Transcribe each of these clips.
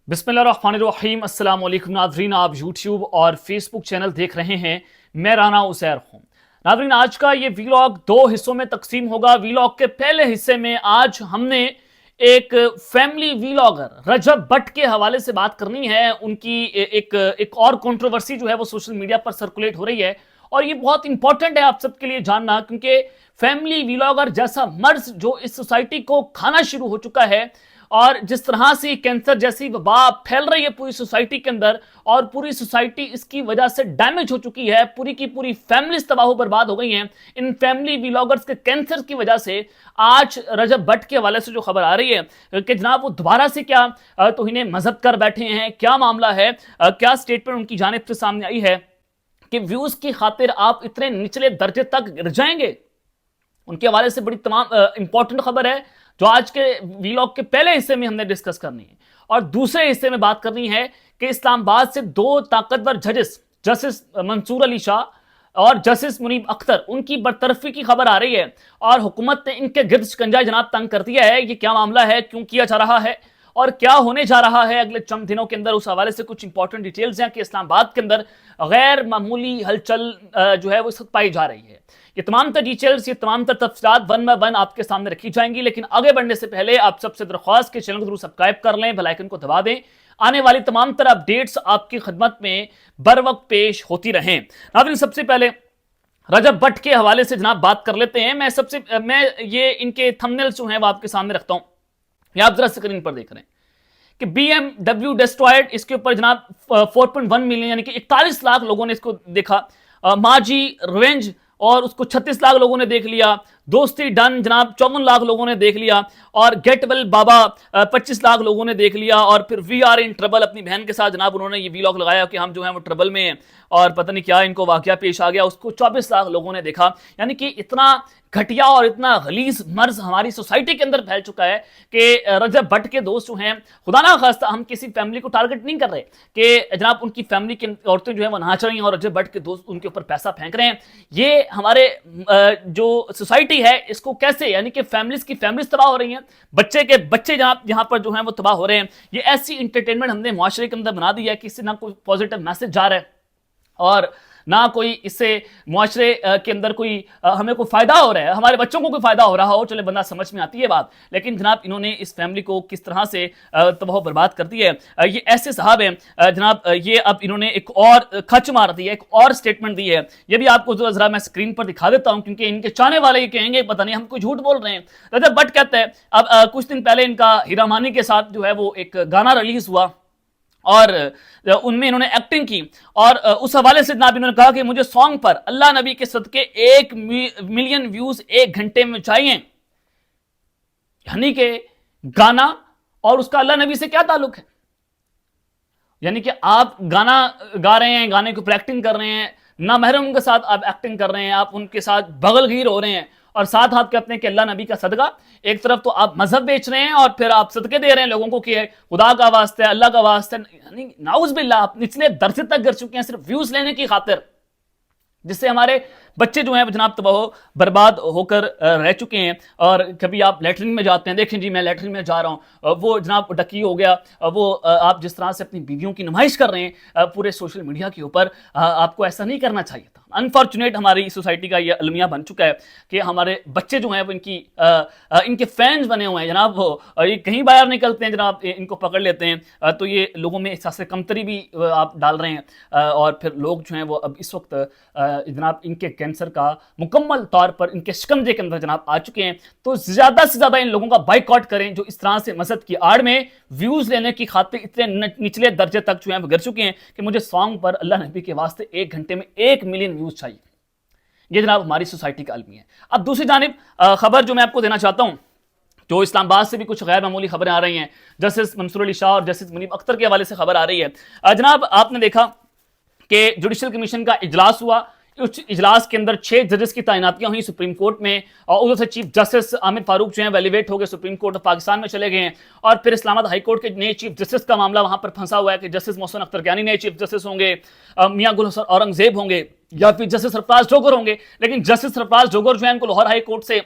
बिस्मिल्लाहिर्रहमानिर्रहीम। अस्सलाम वालेकुम नाज़रीन, आप यूट्यूब और फेसबुक चैनल देख रहे हैं। मैं राना उज़ैर हूँ। नाज़रीन, आज का ये वीलॉग दो हिस्सों में तकसीम होगा। वीलॉग के पहले हिस्से में आज हमने एक फैमिली वीलॉगर रजब भट्ट के हवाले से बात करनी है। उनकी एक और कंट्रोवर्सी जो है वो सोशल मीडिया पर सर्कुलेट हो रही है और ये बहुत इंपॉर्टेंट है आप सबके लिए जानना, क्योंकि फैमिली वीलॉगर जैसा मर्ज जो इस सोसाइटी को खाना शुरू हो चुका है और जिस तरह से कैंसर जैसी वबा फैल रही है पूरी सोसाइटी के अंदर और पूरी सोसाइटी इसकी वजह से डैमेज हो चुकी है, पूरी की पूरी फैमिलीज तबाह बर्बाद हो गई हैं इन फैमिली व्लॉगर्स के कैंसर की वजह से। आज रजब भट्ट के हवाले से जो खबर आ रही है कि जनाब वो दोबारा से क्या तौहीन मजहब कर बैठे हैं, क्या मामला है, क्या स्टेटमेंट उनकी जानिब से सामने आई है कि व्यूज की खातिर आप इतने निचले दर्जे तक गिर जाएंगे। उनके हवाले से बड़ी तमाम इंपॉर्टेंट खबर है जो आज के वीलॉग के पहले हिस्से में हमने डिस्कस करनी है और दूसरे हिस्से में बात करनी है कि इस्लामाबाद से दो ताकतवर जजेस, जस्टिस मंसूर अली शाह और जस्टिस मुनीब अख्तर, उनकी बरतरफी की खबर आ रही है और हुकूमत ने इनके गिर्द शिकंजा जनाब तंग कर दिया है। ये क्या मामला है, क्यों किया जा रहा है और क्या होने जा रहा है अगले चंद दिनों के अंदर, उस हवाले से कुछ इंपॉर्टेंट डिटेल्स हैं कि इस्लामाबाद के अंदर गैर मामूली हलचल जो है वो इस वक्त पाई जा रही है। ये तमाम तर डिटेल्स, ये तमाम तर तफसीलात वन बाय वन आपके सामने रखी जाएंगी, लेकिन आगे बढ़ने से पहले आप सबसे दरख्वास्त के चैनल को जरूर सब्सक्राइब कर लें, बेल आइकन को दबा दें। आने वाली तमाम तरह अपडेट्स आपकी खिदमत में बर वक्त पेश होती रहें। नाज़रीन, सबसे पहले रजब भट्ट के हवाले से जनाब बात कर लेते हैं। मैं ये इनके थंबनेल्स जो हैं वो आपके सामने रखता हूं, ये आप जरा स्क्रीन पर देख रहे हैं कि BMW डिस्ट्रॉयड, इसके ऊपर जनाब 4.1 मिलियन यानी कि 41 लाख लोगों ने इसको देखा। माजी रिवेंज और उसको 36 लाख लोगों ने देख लिया। दोस्ती डन जनाब 54 लाख लोगों ने देख लिया और गेट वेल बाबा 25 लाख लोगों ने देख लिया। और फिर वी आर इन ट्रबल, अपनी बहन के साथ जनाब उन्होंने ये वीलॉग लगाया कि हम जो है वो ट्रबल में हैं और पता नहीं क्या इनको वाकया पेश आ गया, उसको 24 लाख लोगों ने देखा। यानी कि इतना घटिया और इतना गलीज मर्ज हमारी सोसाइटी के अंदर फैल चुका है कि रजब भट्ट के दोस्त जो हैं, खुदा ना खास्ता हम किसी फैमिली को टारगेट नहीं कर रहे कि जनाब उनकी फैमिली की औरतें जो है वो नाच रही हैं और रजब भट्ट के दोस्त उनके ऊपर पैसा फेंक रहे हैं। ये हमारे जो सोसाइटी है इसको कैसे, यानी कि फैमिलीज तबाह हो रही हैं, बच्चे के बच्चे यहाँ पर जो हैं वो तबाह हो रहे हैं। ये ऐसी इंटरटेनमेंट हमने मुआशरे के अंदर बना दी है कि इससे ना कोई पॉजिटिव मैसेज जा रहा है और ना कोई इससे मुआशरे के अंदर कोई हमें कोई फायदा हो रहा है, हमारे बच्चों को कोई फायदा हो रहा हो, चले बंदा समझ में आती है बात। लेकिन जनाब इन्होंने इस फैमिली को किस तरह से तबाह बर्बाद कर दी है। ये ऐसे साहब हैं जनाब, ये अब इन्होंने एक और खच मार दी है, एक और स्टेटमेंट दी है। ये भी आपको जरा मैं स्क्रीन पर दिखा देता हूं क्योंकि इनके चाहने वाले ये कहेंगे पता नहीं हम कोई झूठ बोल रहे हैं। रजब भट्ट कहते हैं, अब कुछ दिन पहले इनका हीरा मानी के साथ जो है वो एक गाना रिलीज हुआ और उनमें इन्होंने एक्टिंग की और उस हवाले से जनाब इन्होंने कहा कि मुझे सॉन्ग पर अल्लाह नबी के सदके 1 मिलियन व्यूज 1 घंटे में चाहिए। यानी कि गाना और उसका अल्लाह नबी से क्या ताल्लुक है? यानी कि आप गाना गा रहे हैं, गाने को एक्टिंग कर रहे हैं, ना महरम के साथ आप एक्टिंग कर रहे हैं, आप उनके साथ बगलगीर हो रहे हैं और साथ आप कहते हैं कि अल्लाह नबी का सदका। एक तरफ तो आप मजहब बेच रहे हैं और फिर आप सदके दे रहे हैं लोगों को कि खुदा का वास्ते, अल्लाह का वास्ते, यानी नाउज बिल्लाह आप निचले दर्जे तक गिर चुके हैं सिर्फ व्यूज लेने की खातिर, जिससे हमारे बच्चे जो हैं जनाब तबाह बर्बाद होकर रह चुके हैं। और कभी आप लेटरिन में जाते हैं, देखें जी मैं लेटरिन में जा रहा हूँ, वो जनाब डकी हो गया, वो आप जिस तरह से अपनी बीवियों की नुमाइश कर रहे हैं पूरे सोशल मीडिया के ऊपर, आपको ऐसा नहीं करना चाहिए था। अनफॉर्चुनेट हमारी सोसाइटी का ये अलमिया बन चुका है कि हमारे बच्चे जो हैं वो इनके फैंस बने हुए हैं जनाब। वो ये कहीं बाहर निकलते हैं जनाब, इनको पकड़ लेते हैं तो ये लोगों में एहसास कमतरी भी आप डाल रहे हैं और फिर लोग जो हैं वो अब इस वक्त जनाब इनके कैंसर का मुकम्मल तौर पर इनके शिकंजे के अंदर जनाब आ चुके हैं। तो ज़्यादा से ज़्यादा इन लोगों का बाइकआउट करें जो इस तरह से मजहब की आड़ में व्यूज़ लेने की खातिर इतने निचले दर्जे तक जो है वो गिर चुके हैं कि मुझे सॉन्ग पर अल्लाह नबी के वास्ते 1 घंटे में 1 मिलियन व्यूज़ चाहिए। ये जनाब हमारी सोसाइटी का अलमी है। अब दूसरी जानिब खबर जो मैं आपको देना चाहता हूँ, जो इस्लामाबाद से भी कुछ गैर मामूली खबरें आ रही हैं, जस्टिस मंसूर अली शाह और जस्टिस मुनीब अख्तर के हवाले से खबर आ रही है। जनाब आपने देखा कि जुडिशल कमीशन का इजलास हुआ, उस इजलास के अंदर 6 जजेस की तैनातियां हुई सुप्रीम कोर्ट में और उधर से चीफ जस्टिस आमिर फारूक जो है एलिवेट हो गए, सुप्रीम कोर्ट ऑफ पाकिस्तान में चले गए हैं। और फिर इस्लामाबाद हाई कोर्ट के नए चीफ जस्टिस का मामला वहां पर फंसा हुआ है कि जस्टिस मोहसिन अख्तर ज्ञानी नए चीफ जस्टिस होंगे, मियां गुल हसन औरंगजेब होंगे या फिर जस्टिस सरफराज जोगर होंगे। लेकिन जस्टिस सरफराज जोगर जो है उनको लाहौर हाई कोर्ट से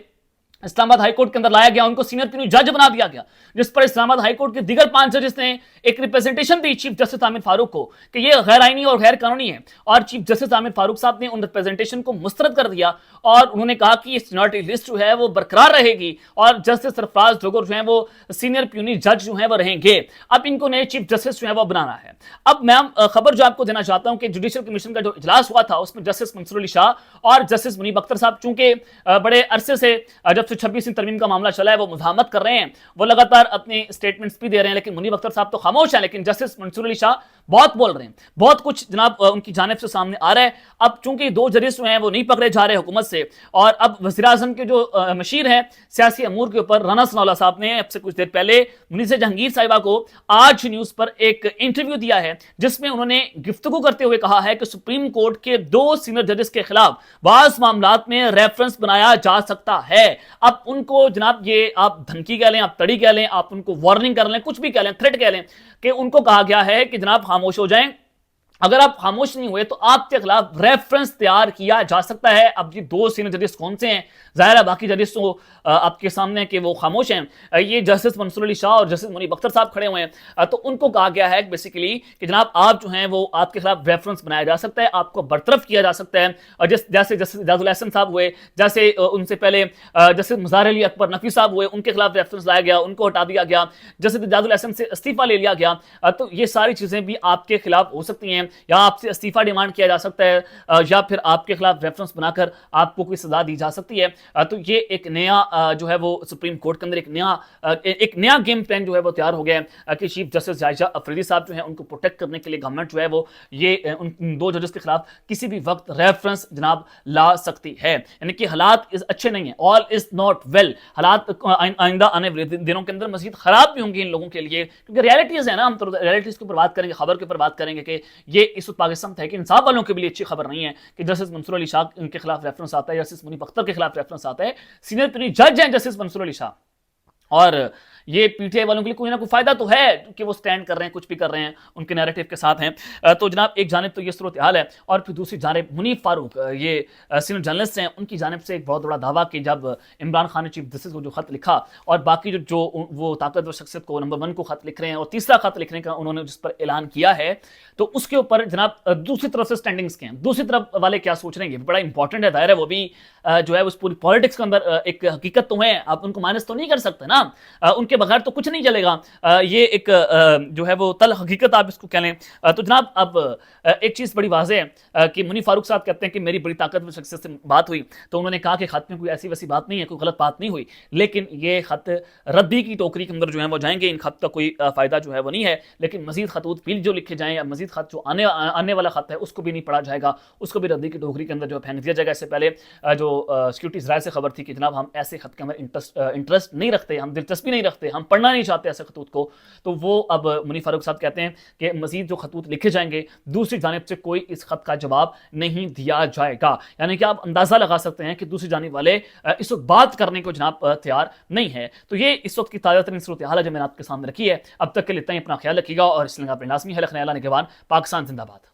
اسلام آباد ہائی کورٹ کے اندر لایا گیا, ان کو سینئر پینل جج بنا دیا گیا, جس پر اسلام آباد ہائی کورٹ کے دیگر 5 ججز نے ایک ریپرزنٹیشن دی چیف جسٹس عامر فاروق کو کہ یہ غیر آئینی اور غیر قانونی ہے, اور چیف جسٹس عامر فاروق صاحب نے ان ریپرزنٹیشن کو مسترد کر دیا اور انہوں نے کہا کہ یہ سینیورٹی لسٹ جو ہے وہ برقرار رہے گی اور جسٹس سرفراز ڈوگر جو ہیں وہ سینئر پیونی جج جو ہیں وہ رہیں گے. اب ان کو نئے چیف جسٹس جو ہے وہ بنانا ہے. اب میں خبر جو آپ کو دینا چاہتا ہوں کہ جوڈیشل کمیشن کا جو اجلاس ہوا تھا اس میں جسٹس منصور علی شاہ اور جسٹس منیب اختر صاحب چونکہ بڑے عرصے سے جب سے 26 ترمیم کا معاملہ چلا ہے وہ مزاحمت کر رہے ہیں, وہ لگاتار اپنے سٹیٹمنٹس بھی دے رہے ہیں, لیکن منیب اختر صاحب تو خاموش ہیں, لیکن جسٹس منصور علی شاہ بہت بول رہے ہیں, بہت کچھ جناب ان کی جانب سے سامنے آ رہا ہے. اب چونکہ 2 ججز جو ہیں وہ نہیں پکڑے جا رہے حکومت سے, اور اب وزیر اعظم کے جو مشیر ہیں سیاسی امور کے اوپر رانا ثناء اللہ صاحب نے اب سے کچھ دیر پہلے منیزہ جہانگیر صاحبہ کو آج نیوز پر ایک انٹرویو دیا ہے, جس میں انہوں نے گفتگو کرتے ہوئے کہا ہے کہ سپریم کورٹ کے 2 سینئر ججز کے خلاف بعض معاملات میں ریفرنس بنایا جا سکتا ہے. اب ان کو جناب یہ آپ دھمکی کہہ لیں, آپ تڑی کہہ لیں, آپ ان کو وارننگ کر لیں, کچھ بھی کہہ لیں, تھریٹ کہہ لیں, کہ ان کو کہا گیا ہے کہ جناب خاموش ہو جائیں. اگر آپ خاموش نہیں ہوئے تو آپ کے خلاف ریفرنس تیار کیا جا سکتا ہے. اب یہ 2 سینئر ججز کون سے ہیں؟ ظاہر ہے باقی ججز تو آپ کے سامنے کہ وہ خاموش ہیں. یہ جسٹس منصور علی شاہ اور جسٹس منیب اختر صاحب کھڑے ہوئے ہیں, تو ان کو کہا گیا ہے بیسیکلی کہ جناب آپ جو ہیں وہ آپ کے خلاف ریفرنس بنایا جا سکتا ہے, آپ کو برطرف کیا جا سکتا ہے. اور جیسے جسٹس اعجاز الاحسن صاحب ہوئے, جیسے ان سے پہلے جسٹس مظہر علی اکبر نقوی صاحب ہوئے, ان کے خلاف ریفرنس لایا گیا, ان کو ہٹا دیا گیا. جسٹس اعجاز الاحسن سے استعفیٰ لے لیا گیا. تو یہ ساری چیزیں بھی آپ کے خلاف ہو سکتی ہیں, یا آپ سے استعفیٰ ڈیمانڈ کیا جا سکتا ہے, یا پھر آپ کے خلاف ریفرنس بنا کر آپ کو کوئی سزا دی جا سکتی ہے. تو یہ ایک نیا جو ہے وہ سپریم کورٹ کے اندر ایک نیا گیم پلان جو ہے وہ تیار ہو گیا ہے کہ چیف جسٹس عائشہ افریدی صاحب جو ہیں ان کو پروٹیکٹ کرنے کے لیے گورنمنٹ جو ہے وہ یہ ان 2 ججز کے خلاف کسی بھی وقت ریفرنس جناب لا سکتی ہے. یعنی کہ حالات اچھے نہیں ہیں, آل از ناٹ ویل. حالات آئندہ آنے والے دنوں کے اندر مزید خراب بھی ہوں گے ان لوگوں کے لیے, کیونکہ ریالٹیز ہیں نا, ہم تو ریالٹیز کے اوپر بات کریں گے, خبر کے اوپر بات کریں گے کہ یہ اس وقت پاکستان تحریک انصاف والوں کے لیے اچھی خبر نہیں ہے کہ جسٹس منصور علی شاہ ان کے خلاف ریفرنس آتا ہے, جسٹس منیب اختر کے خلاف ریفرنس آتا ہے. سینئر پینل جج ہیں جسٹس منصور علی شاہ, اور یہ پی ٹی آئی والوں کے لیے کوئی نہ کوئی فائدہ تو ہے کہ وہ سٹینڈ کر رہے ہیں, کچھ بھی کر رہے ہیں, ان کے نیریٹو کے ساتھ ہیں. تو جناب ایک جانب تو یہ صورتحال ہے, اور پھر دوسری جانب منیب فاروق یہ سینئر جرنلسٹ ہیں, ان کی جانب سے ایک بہت بڑا دعویٰ کہ جب عمران خان نے چیف جسٹس کو جو خط لکھا, اور باقی جو وہ طاقتور شخصیت کو نمبر 1 کو خط لکھ رہے ہیں, اور تیسرا خط لکھنے کا انہوں نے جس پر اعلان کیا ہے, تو اس کے اوپر جناب دوسری طرف سے سٹینڈنگز کے ہیں, دوسری طرف والے کیا سوچ رہے ہیں, یہ بڑا امپورٹنٹ ہے. ظاہر ہے وہ بھی جو ہے اس پوری پالیٹکس کے اندر ایک حقیقت تو ہے, آپ ان کو مائنس تو نہیں کر سکتے نا, ان کے بغیر تو کچھ نہیں چلے گا. یہ ایک جو ہے وہ تل حقیقت آپ اس کو کہہ لیں. تو جناب اب ایک چیز بڑی واضح ہے کہ منیب فاروق صاحب کہتے ہیں کہ میری بڑی طاقتور شخصیت سے بات ہوئی, تو انہوں نے کہا کہ خط میں کوئی ایسی ویسی بات نہیں ہے, کوئی غلط بات نہیں ہوئی, لیکن یہ خط ردی کی ٹوکری کے اندر جو ہے وہ جائیں گے. ان خط کا کوئی فائدہ جو ہے وہ نہیں ہے, لیکن مزید خطوط بھی جو لکھے جائیں, یا مزید خط جو آنے والا خط ہے اس کو بھی نہیں پڑھا جائے گا, اس کو بھی ردی کی ٹوکری کے اندر جو پھینک دیا جائے گا. اس سے پہلے جو سیکورٹی ذرائع سے خبر تھی کہ جناب ہم ایسے خط کے اندر انٹرسٹ نہیں رکھتے, ہم دلچسپی نہیں رکھتے, ہم پڑھنا نہیں چاہتے ایسے خطوط کو, تو وہ اب منیب فاروق صاحب کہتے ہیں کہ مزید جو خطوط لکھے جائیں گے دوسری جانب سے کوئی اس خط کا جواب نہیں دیا جائے گا. یعنی کہ آپ اندازہ لگا سکتے ہیں کہ دوسری جانب والے اس وقت بات کرنے کو جناب تیار نہیں ہے. تو یہ اس وقت کی تازہ ترین صورتحال ہے جو میں نے آپ کے سامنے رکھی ہے. اب تک کے لیے اتنا ہی, اپنا خیال رکھیے گا, اور اس لیے اپنے لازمی ہے رکھنے. اللہ نگہبان. پاکستان زندہ باد.